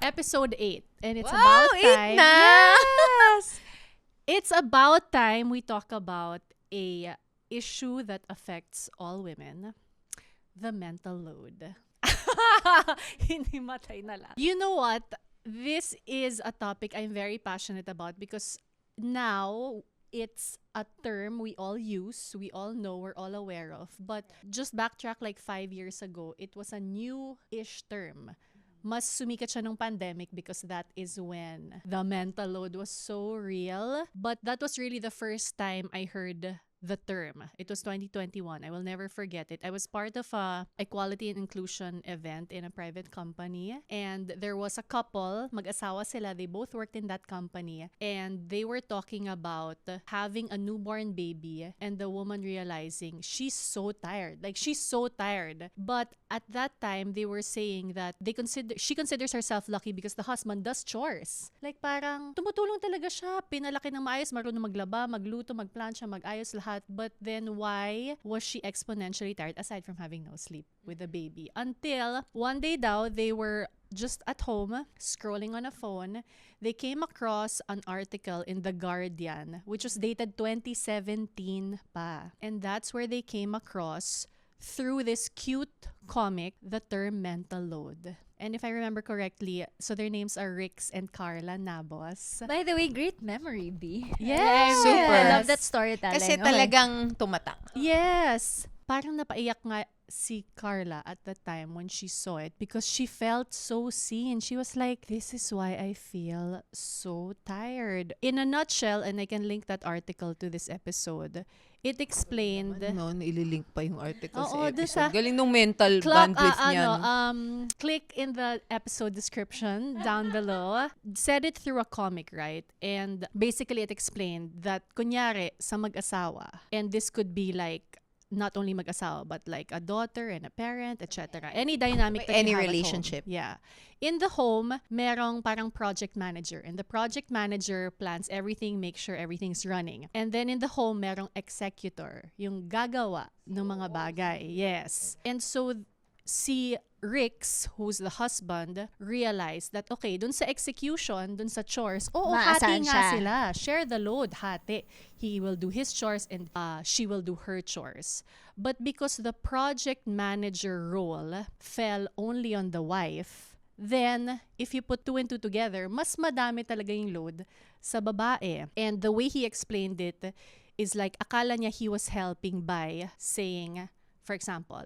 Episode 8. And it's Wow, about 8 time. na! Yes! It's about time we talk about a issue that affects all women. The mental load. Hindi matay na lang. You know what? This is a topic I'm very passionate about because now it's a term we all use, we all know, we're all aware of. But just backtrack like 5 years ago, it was a new-ish term. Mas sumikat siya nung pandemic because that is when the mental load was so real. But that was really the first time I heard the term. It was 2021. I will never forget it. I was part of a equality and inclusion event in a private company, and there was a couple, mag-asawa sila, they both worked in that company, and they were talking about having a newborn baby and the woman realizing she's so tired. Like, she's so tired. But at that time, they were saying that she considers herself lucky because the husband does chores. Like, parang tumutulong talaga siya, pinalaki ng maayos, marunong maglaba, magluto, magplansya, magayos lahat. But then why was she exponentially tired aside from having no sleep with the baby? Until one day daw, they were just at home scrolling on a phone. They came across an article in The Guardian which was dated 2017 pa. And that's where they came across, through this cute comic, the term mental load. And if I remember correctly, so their names are Rix and Carla Nabos. By the way, great memory, B. Yes! Super. I love that storytelling. Kasi Okay. talagang tumatak. Yes! Parang napaiyak nga si Carla at the time when she saw it because she felt so seen. She was like, this is why I feel so tired. In a nutshell, and I can link that article to this episode, it explained... No, ililink pa yung article Oo, sa dun episode. sa- Galing nung mental bandwidth niya. click in the episode description down below. Said it through a comic, right? And basically it explained that kunyari sa mag-asawa, and this could be like not only mag-asawa but like a daughter and a parent, etc. Any dynamic that Any you have relationship. at home. Yeah. In the home, merong parang project manager, and the project manager plans everything, makes sure everything's running. And then in the home, merong executor, yung gagawa ng mga bagay. Yes. And so si Rix, who's the husband, realized that, okay, dun sa execution, dun sa chores, Maasahan hati nga siya. sila. Share the load, hati. He will do his chores and she will do her chores. But because the project manager role fell only on the wife, then if you put 2 and 2 together, mas madami talaga yung load sa babae. And the way he explained it is like, akala niya he was helping by saying, for example,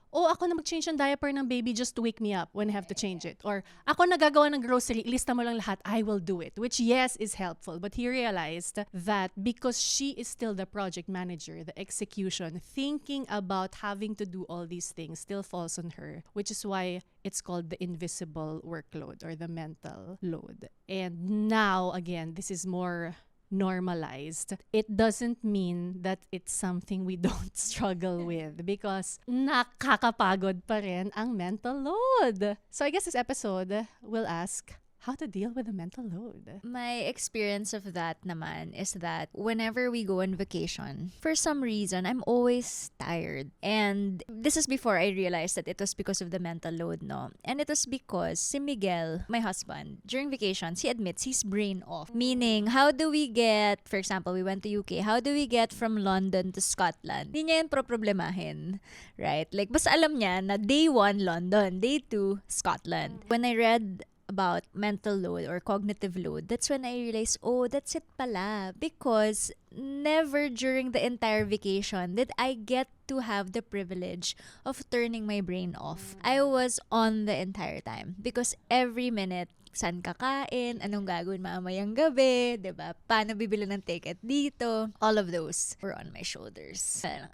ako na mag-change ng diaper ng baby just to wake me up when I have to change it. Or, ako nagagawa ng grocery, ilista mo lang lahat, I will do it. Which, yes, is helpful. But he realized that because she is still the project manager, the execution, thinking about having to do all these things still falls on her. Which is why it's called the invisible workload or the mental load. And now, again, this is more normalized. It doesn't mean that it's something we don't struggle with because nakakapagod pa rin ang mental load. So I guess this episode will ask how to deal with the mental load. My experience of that naman is that whenever we go on vacation, for some reason, I'm always tired. And this is before I realized that it was because of the mental load, no? And it was because si Miguel, my husband, during vacations, he admits he's brain off. Meaning, how do we get, for example, we went to UK, how do we get from London to Scotland? Hindi niya yan problemahin, right? Like, basta alam niya na day 1, London, day 2, Scotland. When I read about mental load or cognitive load, that's when I realized, that's it pala. Because never during the entire vacation did I get to have the privilege of turning my brain off. I was on the entire time because every minute, saan kakain, anong gagawin mamayang gabi, diba? Paano bibili ng ticket dito? All of those were on my shoulders.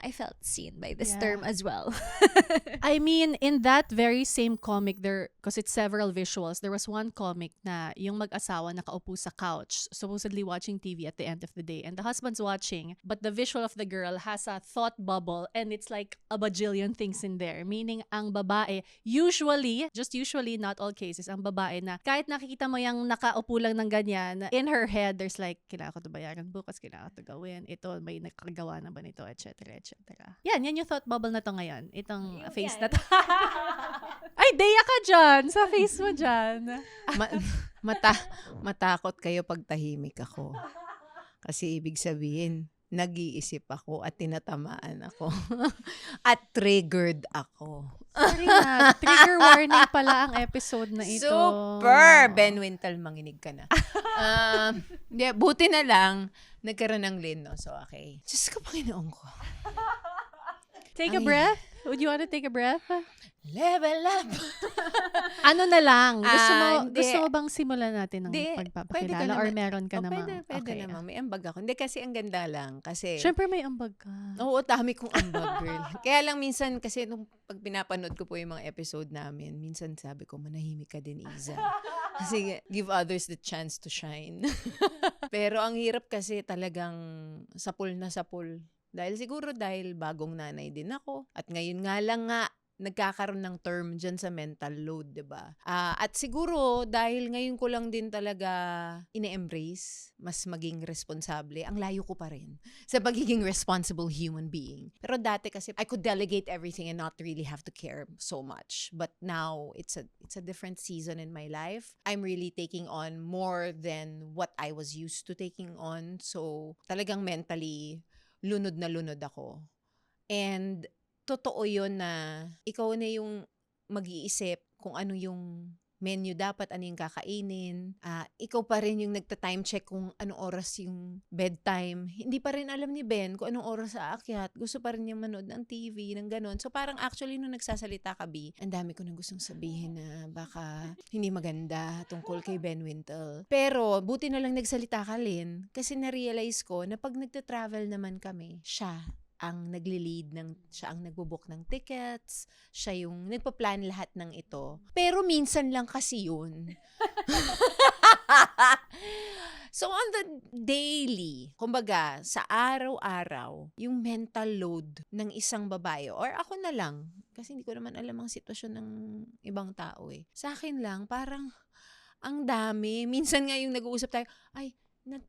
I felt seen by this Yeah. term as well. I mean, in that very same comic, because it's several visuals, there was one comic na yung mag-asawa nakaupo sa couch, supposedly watching TV at the end of the day, and the husband's watching, but the visual of the girl has a thought bubble, and it's like a bajillion things in there. Meaning, ang babae, usually, not all cases, ang babae na kahit nakikita mo yung nakaupo lang ng ganyan, in her head, there's like, kailangan ko ito bayaran bukas, kailangan ko ito gawin, ito, may nakagawa na ba nito, etc. Yan yung thought bubble na to ngayon. Itong face na to. Ay, Dea ka dyan. Sa face mo dyan. Ma- matakot kayo pag tahimik ako. Kasi ibig sabihin, nag-iisip ako at tinatamaan ako. At triggered ako. Sorry na. Trigger warning pala ang episode na ito. Super! Ben Wintel, manginig ka na. Buti na lang, nagkaroon ng lino. So, okay. Diyos ko, Panginoon ko. Take a breath. Would you want to take a breath? Level up! Ano na lang? Hindi. Gusto mo bang simulan natin ng Hindi. pagpapakilala? Pwede ka Or naman. meron ka namang? Pwede Okay. naman. May ambag ako. Hindi, kasi ang ganda lang. Kasi, Siyempre may ambag ka. oo, dami kong ambag, girl. Kaya lang minsan, kasi nung pag pinapanood ko po yung mga episode namin, minsan sabi ko, manahimik ka din, Iza. Kasi give others the chance to shine. Pero ang hirap kasi talagang sapul na sapul. Dahil bagong nanay din ako. At ngayon nga lang nagkakaroon ng term dyan sa mental load, 'di ba? At siguro dahil ngayon ko lang din talaga ine-embrace, mas maging responsable. Ang layo ko pa rin sa pagiging responsible human being. Pero dati kasi I could delegate everything and not really have to care so much. But now it's a different season in my life. I'm really taking on more than what I was used to taking on. So talagang mentally lunod na lunod ako. And totoo yun na ikaw na yung mag-iisip kung ano yung menu dapat, ano yung kakainin. Ikaw pa rin yung nagta-time check kung anong oras yung bedtime. Hindi pa rin alam ni Ben kung anong oras aakyat. Gusto pa rin yung manood ng TV, ng ganun. So parang actually nung nagsasalita ka, B, ang dami ko nang gustong sabihin na baka hindi maganda tungkol kay Ben Wintel. Pero buti na lang nagsalita ka, Lynn, kasi na-realize ko na pag nagta-travel naman kami, siya ang nagli-lead siya ang nagbo-book ng tickets, siya yung nagpa-plan lahat ng ito. Pero minsan lang kasi yun. So on the daily, kumbaga sa araw-araw, yung mental load ng isang babae, or ako na lang, kasi hindi ko naman alam ang sitwasyon ng ibang tao eh. Sa akin lang, parang ang dami. Minsan nga yung nag-uusap tayo, ay,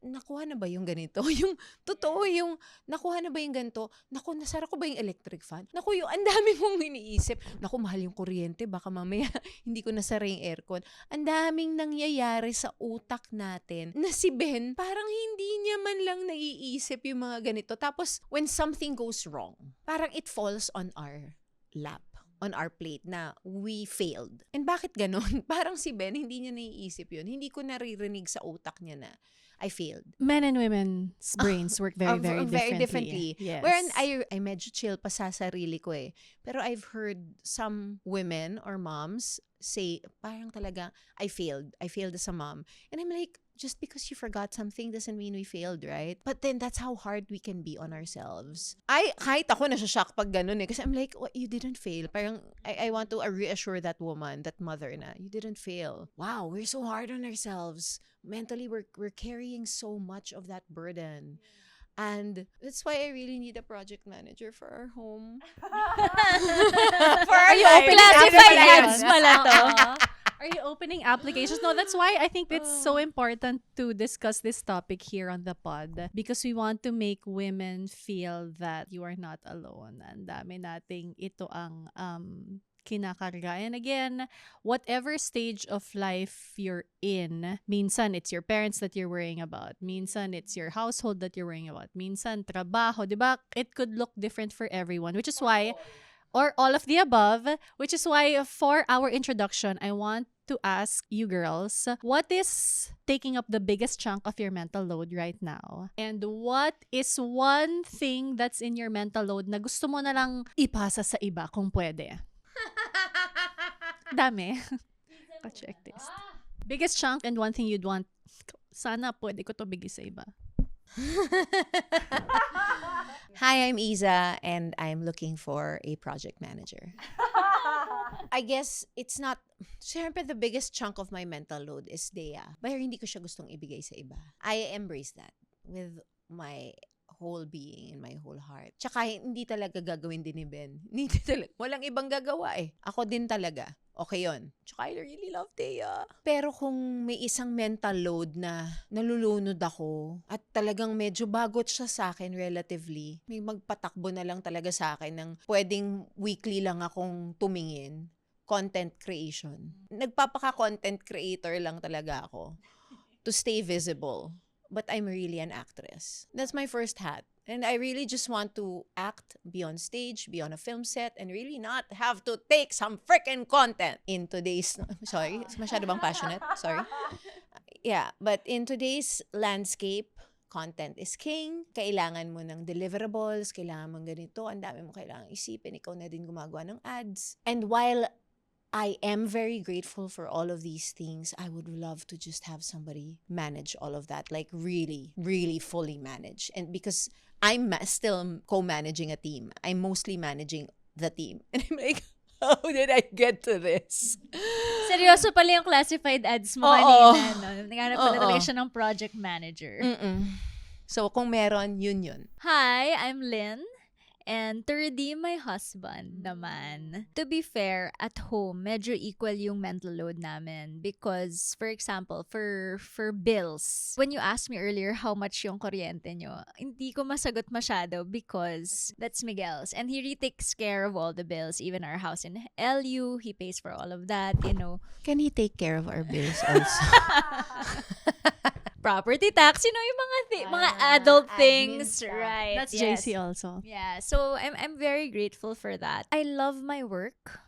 nakuha na ba yung ganito? Yung totoo, yung nakuha na ba yung ganito? Naku, nasara ko ba yung electric fan? Naku, yung ang dami mong iniisip. Naku, mahal yung kuryente. Baka mamaya hindi ko nasara yung aircon. Ang daming nangyayari sa utak natin na si Ben, parang hindi niya man lang naiisip yung mga ganito. Tapos, when something goes wrong, parang it falls on our lap, on our plate na we failed. And bakit ganon? Parang si Ben, hindi niya naiisip yun. Hindi ko naririnig sa utak niya na I failed. Men and women's brains work very, very differently. Very differently. Yes. Wherein I medyo chill pa sa sarili ko eh. Pero I've heard some women or moms say, parang talaga, I failed. I failed as a mom. And I'm like, just because you forgot something doesn't mean we failed, right? But then that's how hard we can be on ourselves. Kahit ako nasashock pag ganun eh. Kasi I'm like, oh, you didn't fail. Parang, I want to reassure that woman, that mother na, you didn't fail. Wow, we're so hard on ourselves. Mentally, we're carrying so much of that burden. And that's why I really need a project manager for our home. Are you opening Classified applications? ads pala to. Are you opening applications? No, that's why I think it's so important to discuss this topic here on the pod, because we want to make women feel that you are not alone. Ang dami nating ito ang kinakarga. And again, whatever stage of life you're in, minsan it's your parents that you're worrying about. Minsan it's your household that you're worrying about. Minsan trabaho, 'di ba? It could look different for everyone, which is why, or all of the above, which is why for our introduction, I want to ask you girls, what is taking up the biggest chunk of your mental load right now? And what is one thing that's in your mental load na gusto mo na lang ipasa sa iba kung pwede? Dami. Pa-checklist. Biggest chunk and one thing you'd want, sana pwede ko to bigay sa iba. Hi, I'm Iza, and I'm looking for a project manager. I guess it's not, syempre the biggest chunk of my mental load is Dea. Pero hindi ko siya gustong ibigay sa iba. I embrace that with my whole being and my whole heart. Tsaka hindi talaga gagawin din ni Ben. Hindi talaga. Walang ibang gagawa eh. Ako din talaga. Okay yun. Tsaka I really love Thea. Pero kung may isang mental load na nalulunod ako at talagang medyo bagot siya sa akin relatively, may magpatakbo na lang talaga sa akin ng pwedeng weekly lang akong tumingin. content creation. Nagpapaka-content creator lang talaga ako to stay visible. But I'm really an actress. That's my first hat. And I really just want to act, be on stage, be on a film set, and really not have to take some freaking content in today's... Sorry, masyado bang passionate? Sorry. Yeah, but in today's landscape, content is king. Kailangan mo ng deliverables, kailangan mo ganito, ang dami mo kailangan isipin, ikaw na din gumagawa ng ads. And while I am very grateful for all of these things, I would love to just have somebody manage all of that, like really, really fully manage. And because I'm still co-managing a team, I'm mostly managing the team. And I'm like, how did I get to this? Seryoso pala yung classified ads mo Oo. kanina, no? Naghanap pala Oo. talaga siya ng project manager. So, kung meron, yun. Hi, I'm Lynn. And to redeem my husband naman, to be fair, at home, medyo equal yung mental load namin. Because, for example, for bills, when you asked me earlier how much yung kuryente nyo, hindi ko masagot masyado because that's Miguel's. And he really takes care of all the bills, even our house in LU, he pays for all of that, you know. Can he take care of our bills also? Property tax, you know, yung mga adult things, right? That's yes. JC also. Yeah, so I'm very grateful for that. I love my work.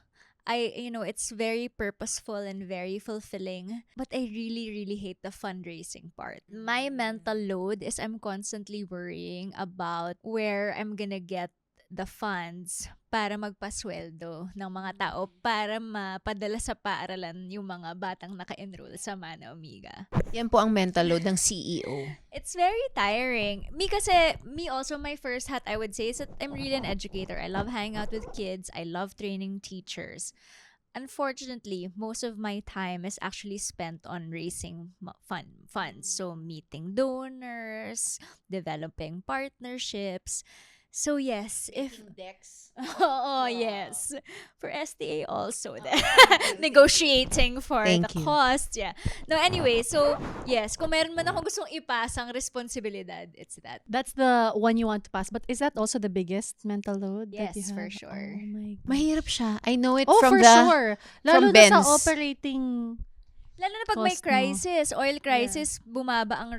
It's very purposeful and very fulfilling, but I really, really hate the fundraising part. My mental load is I'm constantly worrying about where I'm gonna get the funds para magpasweldo ng mga tao para mapadala sa paaralan yung mga batang naka-enroll sa Mana Omega. Yan po ang mental load ng CEO. It's very tiring. Me also, my first hat, I would say, is that I'm really an educator. I love hanging out with kids. I love training teachers. Unfortunately, most of my time is actually spent on raising funds. So, meeting donors, developing partnerships. So yes, if Dex. yes, for STA also, negotiating for Thank the you. cost, yeah. No, anyway, so yes, kung meron man akong gustong ipasang responsibilidad, it's that. That's the one you want to pass. But is that also the biggest mental load that you Yes, have? for sure. Oh my God. Mahirap siya. I know it Oh, from for the... sure. Lalo from na sa Benz. operating... Lalo na pag may Cost mo. crisis, oil crisis, bumaba ang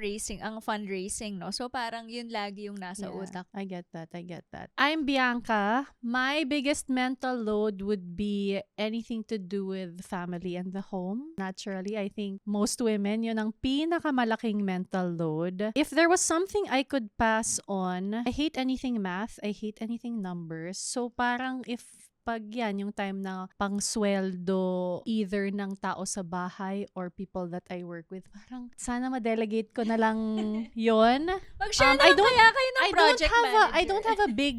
fundraising, no? So parang yun lagi yung nasa Yeah, utak. I get that. I'm Bianca. My biggest mental load would be anything to do with family and the home. Naturally, I think most women, yun ang pinakamalaking mental load. If there was something I could pass on, I hate anything math. I hate anything numbers. So parang if pag yan, yung time na pangsweldo either ng tao sa bahay or people that I work with, parang sana ma-delegate ko na lang yun. Mag-share na I lang don't- kaya kayo ng project manager. I don't have a big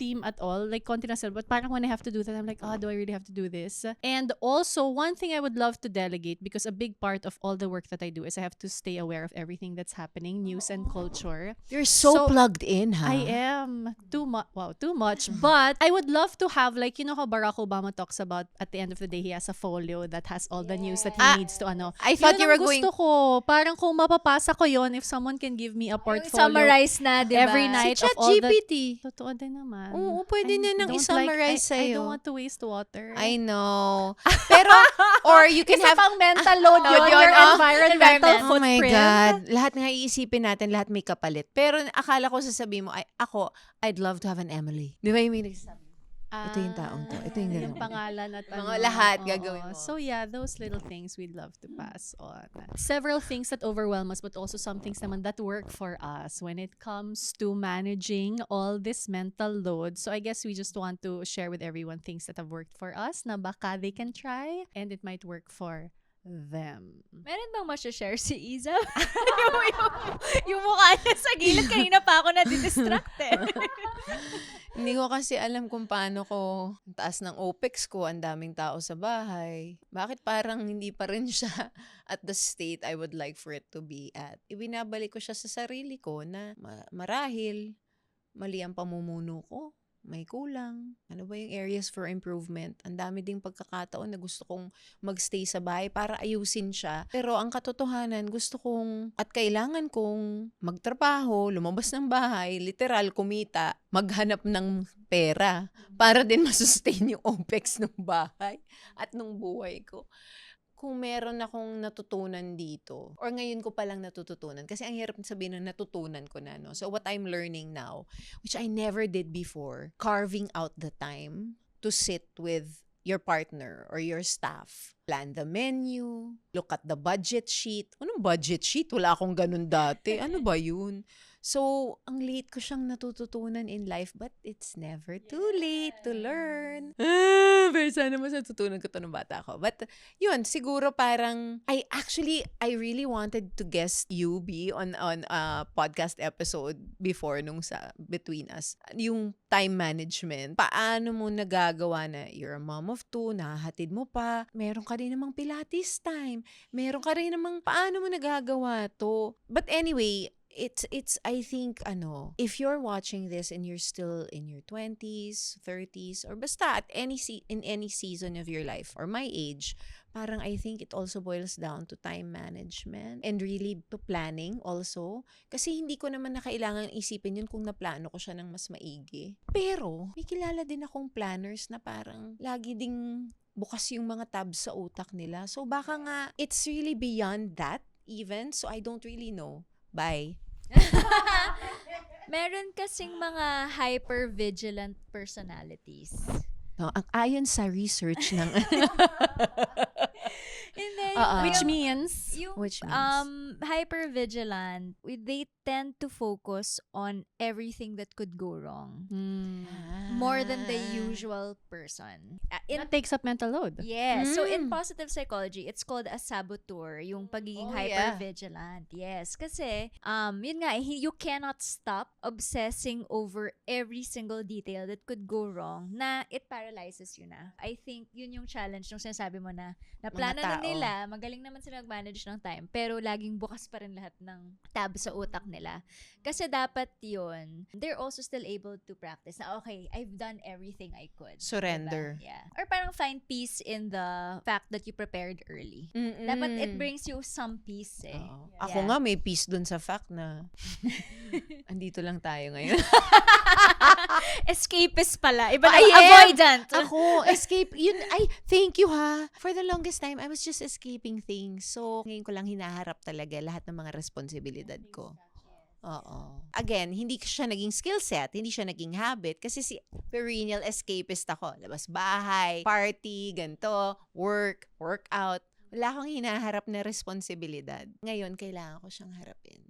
team at all, like konti na sila, but parang when I have to do that, I'm like, do I really have to do this? And also, one thing I would love to delegate, because a big part of all the work that I do is I have to stay aware of everything that's happening, news and culture. You're so So, plugged in, ha? I am too much. But I would love to have, like, you know how Barack Obama talks about at the end of the day, he has a folio that has all the news that he Ah, needs to I thought Yun you ang were going... gusto ko. Parang kung mapapasa ko yon, if someone can give me a Yung portfolio summarize na, di ba? every night Si of all the... ChatGPT. Totoo din naman. Oo, pwede na nang i-summarize I sa'yo. don't want to waste water. I know. Pero, or you can Isa have... pang mental load Oh, yun, yun, your oh. environmental Oh my footprint. God. Lahat nga iisipin natin, lahat may kapalit. Pero akala ko sasabihin mo, I'd love to have an Emily. Di ba yung may nagsasabi? Ito yung taong to. Ito yung Yung gano'n. pangalan at Mga lahat oo. gagawin mo. So yeah, those little things we'd love to pass on. Several things that overwhelm us, but also some things naman that work for us when it comes to managing all this mental load. So I guess we just want to share with everyone things that have worked for us na baka they can try and it might work for them. Meron bang ma-share si Iza? yung mukha niya sa gilid, kanina pa ako na-distracted. Hindi ko kasi alam kung paano ko, ang taas ng OPEX ko, ang daming tao sa bahay. Bakit parang hindi pa rin siya at the state I would like for it to be at? Ibinabalik ko siya sa sarili ko na marahil mali ang pamumuno ko. may kulang? Ano ba yung areas for improvement? Ang dami ding pagkakataon na gusto kong magstay sa bahay para ayusin siya. Pero ang katotohanan, gusto kong at kailangan kong magtrabaho, lumabas ng bahay, literal, kumita, maghanap ng pera para din masustain yung OPEX ng bahay at ng buhay ko. Kung meron akong natutunan dito, or ngayon ko palang natututunan, kasi ang hirap sabihin na natutunan ko na, no? So what I'm learning now, which I never did before, carving out the time to sit with your partner or your staff. Plan the menu, look at the budget sheet. Anong budget sheet? Wala akong ganun dati. Ano ba yun? So, ang late ko siyang natututunan in life, but it's never too late to learn. Pero sana mas natutunan ko to ng bata ko. But, yun, siguro parang, I really wanted to guest you, B, on a podcast episode before nung sa Between Us. Yung time management. Paano mo nagagawa na you're a mom of 2, nahahatid mo pa, meron ka rin namang Pilates time, meron ka rin namang paano mo nagagawa to. But anyway, it's I think if you're watching this and you're still in your 20s, 30s, or basta at in any season of your life or my age, parang I think it also boils down to time management and really to planning also. Kasi hindi ko naman na kailangan isipin yun kung naplano ko siya ng mas maigi. Pero may kilala din akong planners na parang lagi ding bukas yung mga tabs sa utak nila. So baka nga it's really beyond that even, so I don't really know. Bye. Meron kasing mga hyper-vigilant personalities. No, ang ayon sa research ng Hindi, Which means, hyper-vigilant, they tend to focus on everything that could go wrong. More than the usual person. that takes up mental load. Yes. So, in positive psychology, it's called a saboteur, yung pagiging hyper-vigilant. Yes. Kasi, yun nga, you cannot stop obsessing over every single detail that could go wrong na it paralyzes you na. I think, yun yung challenge nung sinasabi mo na plano na nila, magaling naman sila mag-manage ng time, pero laging bukas pa rin lahat ng tab sa utak nila. Kasi dapat yun, they're also still able to practice na, okay, I've done everything I could. surrender. Diba? Yeah. Or parang find peace in the fact that you prepared early. Dapat it brings you some peace eh. Ako nga may peace dun sa fact na andito lang tayo ngayon. Escapist pala. Iba na, I am. avoidant. Ako, escape. Yun, thank you ha. For the longest time, I was just escaping things. So, ngayon ko lang hinaharap talaga lahat ng mga responsibilidad ko. Oo. Again, hindi siya naging skill set, hindi siya naging habit kasi perennial escapist ako. Labas bahay, party, ganito, workout. Wala akong hinaharap na responsibilidad. Ngayon, kailangan ko siyang harapin.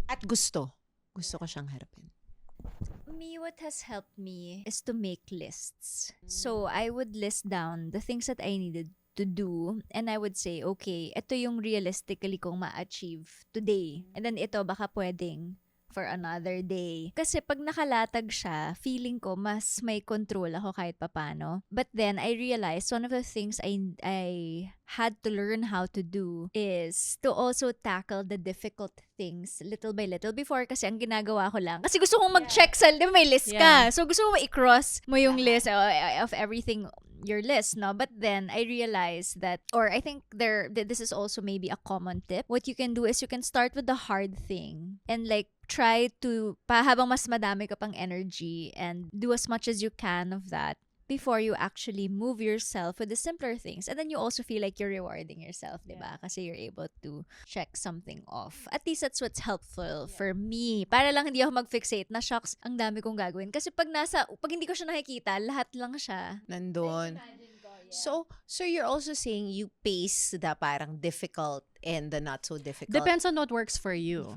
At gusto ko siyang harapin. Me, what has helped me is to make lists. So, I would list down the things that I needed to do and I would say, okay, ito yung realistically kong ma-achieve today. And then ito baka pwedeng for another day. Kasi pag nakalatag siya, feeling ko mas may control ako kahit papano. But then I realized one of the things I had to learn how to do is to also tackle the difficult things little by little. Before kasi ang ginagawa ko lang, kasi gusto kong mag-check sa, di ba may list ka? So gusto mo i-cross mo yung list of everything your list, no? But then I realized that, or I think this is also maybe a common tip. What you can do is you can start with the hard thing and like try to, habang mas madami ka pang energy, and do as much as you can of that before you actually move yourself with the simpler things. And then you also feel like you're rewarding yourself, diba? Kasi you're able to check something off. At least that's what's helpful for me. Para lang hindi ako mag-fixate na, shocks, ang dami kong gagawin. Kasi pag hindi ko siya nakikita, lahat lang siya. Nandun. So you're also saying you pace the parang difficult and the not so difficult. Depends on what works for you.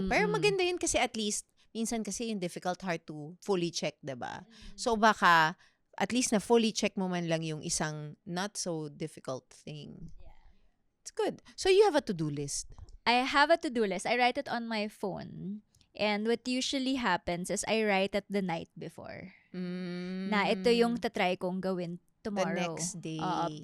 Pero maganda yun kasi at least, minsan kasi yung difficult hard to fully check, diba? So baka, at least na fully check mo man lang yung isang not so difficult thing. It's good. So you have a to-do list. I have a to-do list. I write it on my phone. And what usually happens is I write it the night before. Na ito yung tatry kong gawin tomorrow. next day.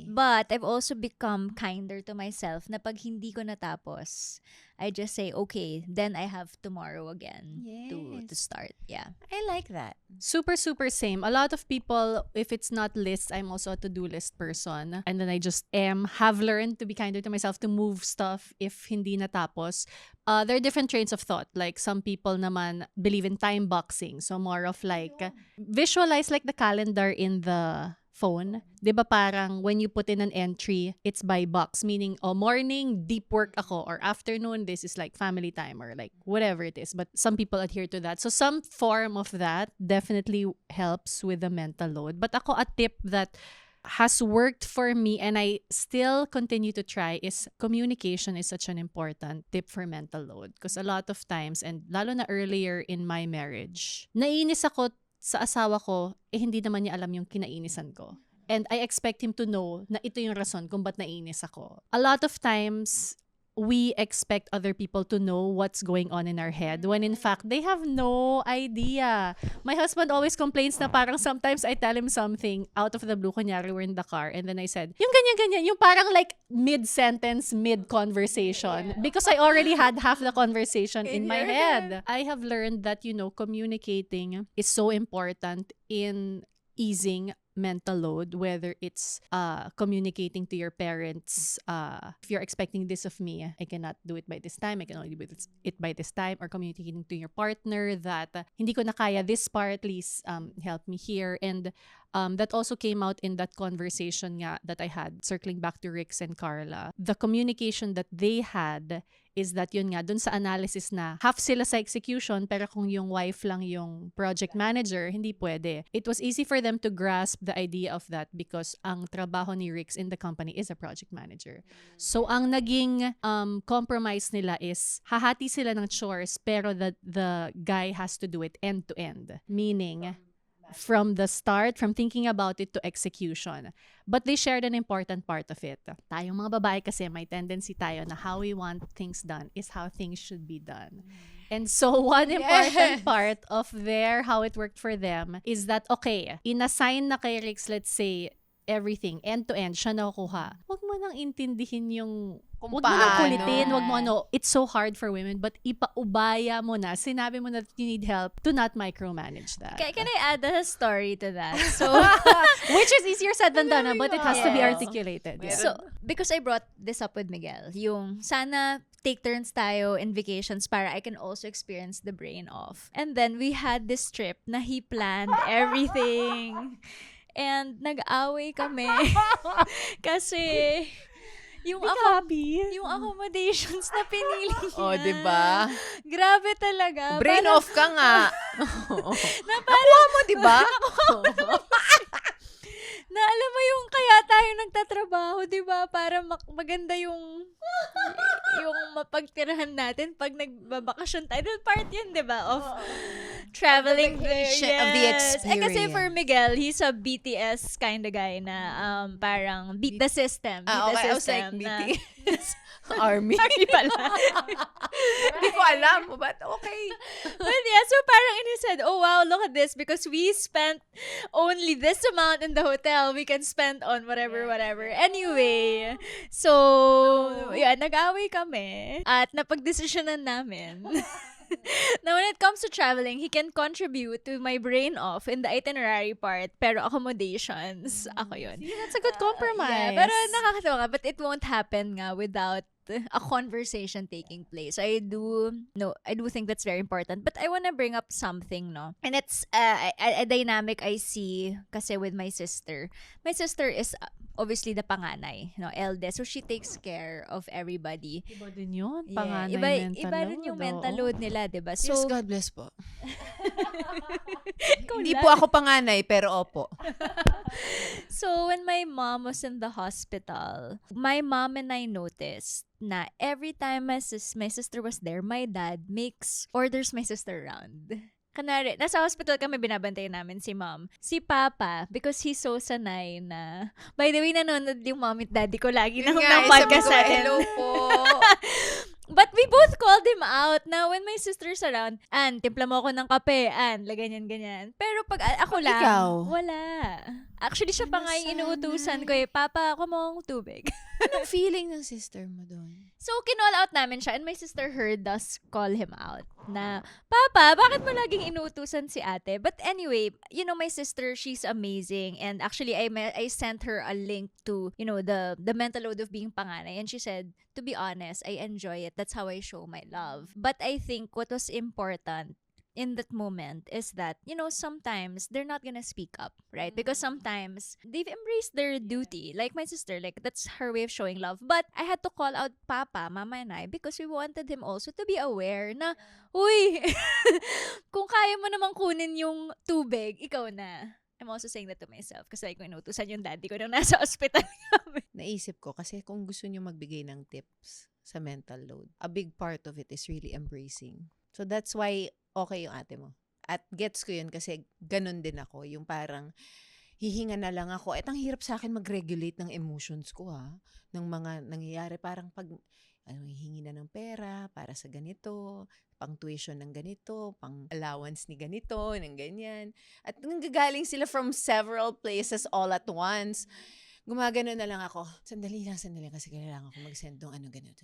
But I've also become kinder to myself na pag hindi ko natapos, I just say, okay, then I have tomorrow again to Yes. start. Yeah. I like that. Super, super same. A lot of people, if it's not lists, I'm also a to-do list person. And then I just have learned to be kinder to myself, to move stuff if hindi natapos. There are different trains of thought. Like some people naman believe in time boxing. So more of like, visualize like the calendar in the phone. 'Di ba parang when you put in an entry, it's by box, meaning morning deep work ako, or afternoon this is like family time, or like whatever it is. But some people adhere to that. So some form of that definitely helps with the mental load. But ako, a tip that has worked for me and I still continue to try is communication is such an important tip for mental load. Because a lot of times, and lalo na earlier in my marriage, naiinis ako sa asawa ko, hindi naman niya alam yung kinainisan ko. And I expect him to know na ito yung rason kung ba't naiinis ako. A lot of times, we expect other people to know what's going on in our head when in fact, they have no idea. My husband always complains na parang sometimes I tell him something out of the blue, kunyari we're in the car, and then I said, yung ganyan-ganyan, yung parang like mid-sentence, mid-conversation, because I already had half the conversation in my head. I have learned that, communicating is so important in easing mental load, whether it's communicating to your parents, if you're expecting this of me, I cannot do it by this time, I can only do it by this time, or communicating to your partner that hindi ko na kaya this part, please help me here. And that also came out in that conversation nga that I had, circling back to Rix and Carla. The communication that they had is that yun nga, dun sa analysis na half sila sa execution, pero kung yung wife lang yung project manager, hindi pwede. It was easy for them to grasp the idea of that because ang trabaho ni Rix in the company is a project manager. So ang naging compromise nila is hahati sila ng chores, pero the guy has to do it end to end. Meaning, from the start, from thinking about it to execution. But they shared an important part of it. Tayong mga babae kasi may tendency tayo na how we want things done is how things should be done. And so one important part of how it worked for them is that, okay, inassign na kay Rix, let's say, everything, end to end, siya nakukuha. Huwag mo nang intindihin yung Kung Huwag mo nang paano. kulitin, huwag mo it's so hard for women, but ipaubaya mo na, sinabi mo na that you need help, to not micromanage that. Can I add a story to that? So, Which is easier said than done, but it has to be Yes. articulated. Yeah. so because I brought this up with Miguel, yung sana take turns tayo in vacations para I can also experience the brain off. And then we had this trip na he planned everything. And nag-away kami. Kasi yung yung accommodations na pinili niya. Oh, diba? Grabe talaga. Brain Parang- off ka nga. Na parang, Nakuha mo, diba? na alam mo yung kaya tayo nagtatrabaho, di ba? Para maganda yung mapagtirahan natin pag nagbabakasyon tayo. Dahil part yun, di ba? Of traveling there. vacation, of the Eh, kasi for experience. Miguel, he's a BTS kind of guy na parang beat the system. Beat the Okay. I was like, system na- BTS. Army. Army pala. Hindi ko alam, but okay. But yeah, so parang he said, oh wow, look at this, because we spent only this amount in the hotel, we can spend on whatever. Anyway, so, yeah, nag-away kami at napagdesisyonan namin na when it comes to traveling, he can contribute to my brain off in the itinerary part, pero accommodations, ako yun. See, that's a good compromise. Yeah, pero nakakatawa nga, but it won't happen nga without a conversation taking place. I do think that's very important. But I want to bring up something, no? And it's a dynamic I see kasi with my sister. My sister is obviously the panganay, no, eldest. So she takes care of everybody. Iba din yun, Yeah. panganay mental Iba rin yung mental oo. load nila, 'di ba? Yes, So God bless po. ikaw Hindi lang. po ako panganay, pero opo. So, when my mom was in the hospital, my mom and I noticed na every time my sister was there, my dad orders my sister around. Kanari, nasa hospital kami, binabantayan namin si mom. Si papa, because he's so sanay na, by the way, nanonood yung mom at daddy ko lagi ng Yun nga, podcast sabi ko, natin. hello po. But we both called him out na when my sister's around, Ann, timpla mo ako ng kape, Ann, ganyan. Pero pag ako lang, Ikaw? wala. Actually, siya pa nga yung inuutusan ko Papa, ako mo tubig. Anong feeling ng sister mo doon? So, kinall out namin siya and my sister heard us call him out na, Papa, bakit mo laging inuutusan si ate? But anyway, my sister, she's amazing. And actually, I sent her a link to, the mental load of being panganay. And she said, to be honest, I enjoy it. That's how I show my love. But I think what was important in that moment is that, sometimes they're not gonna speak up, right? Because sometimes they've embraced their duty. Like my sister, like that's her way of showing love. But I had to call out Papa, Mama, and I because we wanted him also to be aware na, uy, kung kaya mo namang kunin yung tubig, ikaw na. I'm also saying that to myself kasi like, kung inutusan yung daddy ko nung nasa ospital kami. Naisip ko, kasi kung gusto nyo magbigay ng tips sa mental load, a big part of it is really embracing. So that's why okay yung ate mo. At gets ko yun kasi ganun din ako. Yung parang hihinga na lang ako. At ang hirap sa akin mag-regulate ng emotions ko ng mga nangyayari. Parang pag hihingi na ng pera para sa ganito, pang tuition ng ganito, pang allowance ni ganito, ng ganyan. At nanggagaling sila from several places all at once. Gumagano na lang ako. Sandali lang kasi kailangan ko mag-send ng ganito.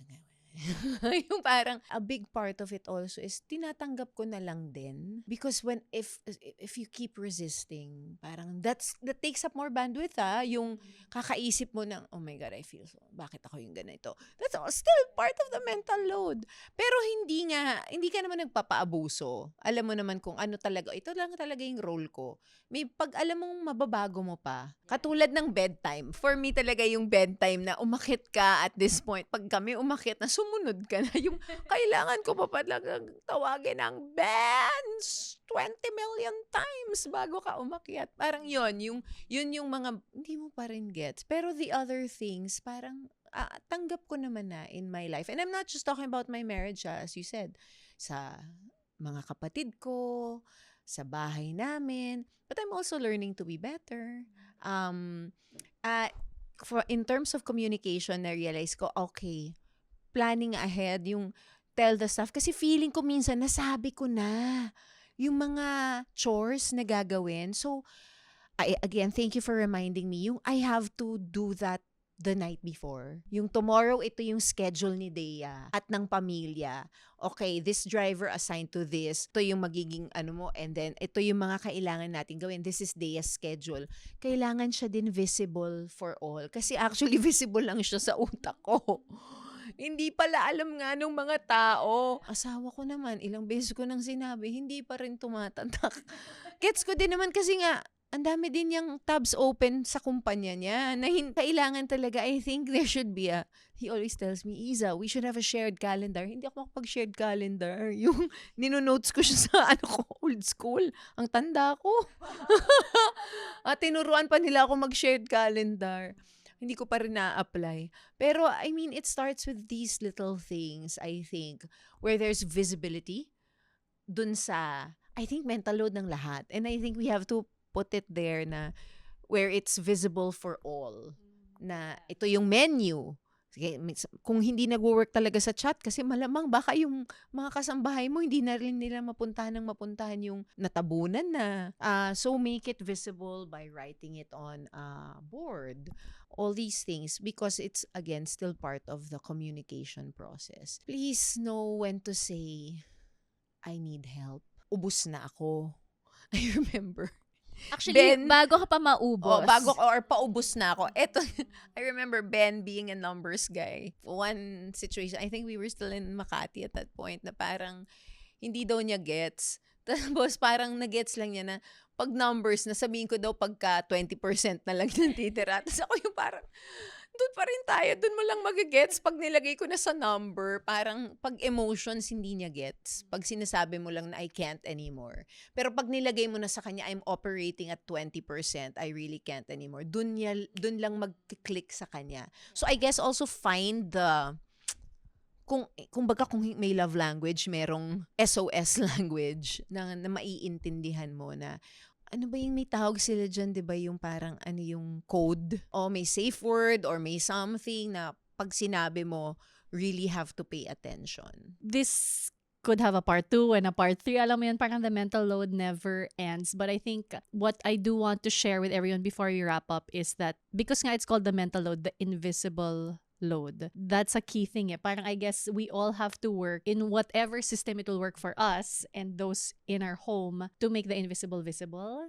Yung parang a big part of it also is tinatanggap ko na lang din because if you keep resisting, parang that takes up more bandwidth yung kakaisip mo ng oh my god, I feel so, bakit ako yung ganito, that's all still part of the mental load. Pero hindi ka naman nagpapaabuso. Alam mo naman kung ano talaga, ito lang talaga yung role ko. May pag alam mong mababago mo pa, katulad ng bedtime, for me talaga yung bedtime na umakit ka at this point, pag kami umakit na sumunod ka na, yung kailangan ko pa talagang tawagin ang bands 20 million times bago ka umakyat. Parang yun yung mga hindi mo pa rin gets. Pero the other things, parang tanggap ko naman na in my life. And I'm not just talking about my marriage, as you said, sa mga kapatid ko, sa bahay namin, but I'm also learning to be better. In terms of communication, na-realize ko, okay, planning ahead, yung tell the stuff. Kasi feeling ko minsan, nasabi ko na yung mga chores na gagawin. So, again, thank you for reminding me. Yung I have to do that the night before. Yung tomorrow, ito yung schedule ni Dea at ng pamilya. Okay, this driver assigned to this. Ito yung magiging and then ito yung mga kailangan natin gawin. This is Dea's schedule. Kailangan siya din visible for all. Kasi actually, visible lang siya sa utak ko. Hindi pala alam nga nung mga tao. Asawa ko naman, ilang beses ko nang sinabi, hindi pa rin tumatatak. Gets ko din naman kasi nga, ang dami din yung tabs open sa kumpanya niya na kailangan talaga, I think there should be he always tells me, Iza, we should have a shared calendar. Hindi ako makapag-shared calendar. Yung ninonotes ko siya sa old school. Ang tanda ko. At tinuruan pa nila ako mag-shared calendar. Hindi ko pa rin na-apply. Pero, I mean, it starts with these little things, I think, where there's visibility dun sa, I think, mental load ng lahat. And I think we have to put it there na where it's visible for all. Na ito yung menu. Sige, kung hindi nag-work talaga sa chat, kasi malamang baka yung mga kasambahay mo, hindi na rin nila mapuntahan yung natabunan na. So make it visible by writing it on a board. All these things, because it's, again, still part of the communication process. Please know when to say, I need help. Ubus na ako. I remember. Actually, bago ka pa maubos. Or paubos na ako. Eto, I remember Ben being a numbers guy. One situation, I think we were still in Makati at that point, na parang hindi daw niya gets. Tapos parang na-gets lang niya na pag numbers, nasabihin ko daw pagka 20% na lang yung titira. Tapos ako yung parang, doon pa rin tayo, doon mo lang mag-gets. Pag nilagay ko na sa number, parang pag emotions, hindi niya gets. Pag sinasabi mo lang na I can't anymore. Pero pag nilagay mo na sa kanya, I'm operating at 20%, I really can't anymore. Doon lang mag-click sa kanya. So I guess also find the, kung may love language, merong SOS language na maiintindihan mo na, ano ba yung may tawag sila dyan, di ba yung parang yung code? O may safe word or may something na pag sinabi mo, really have to pay attention. This could have a part 2 and a part 3. Alam mo yun, parang the mental load never ends. But I think what I do want to share with everyone before we wrap up is that because nga it's called the mental load, the invisible load. That's a key thing. Parang I guess we all have to work in whatever system it will work for us and those in our home to make the invisible visible.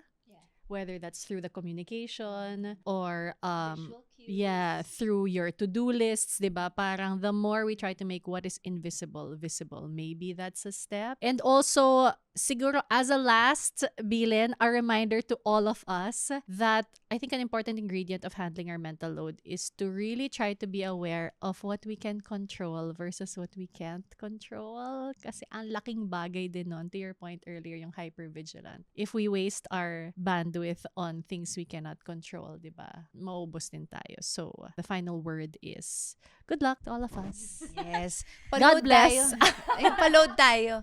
Whether that's through the communication or through your to-do lists, 'di ba? Parang the more we try to make what is invisible visible, maybe that's a step. And also siguro as a last, Bilin, a reminder to all of us that I think an important ingredient of handling our mental load is to really try to be aware of what we can control versus what we can't control. Kasi ang laking bagay din nun, to your point earlier, yung hypervigilant. If we waste our bandwidth on things we cannot control, di ba? Maubos din tayo. So, the final word is good luck to all of us. Yes. God bless. Tayo. Ay, paload tayo.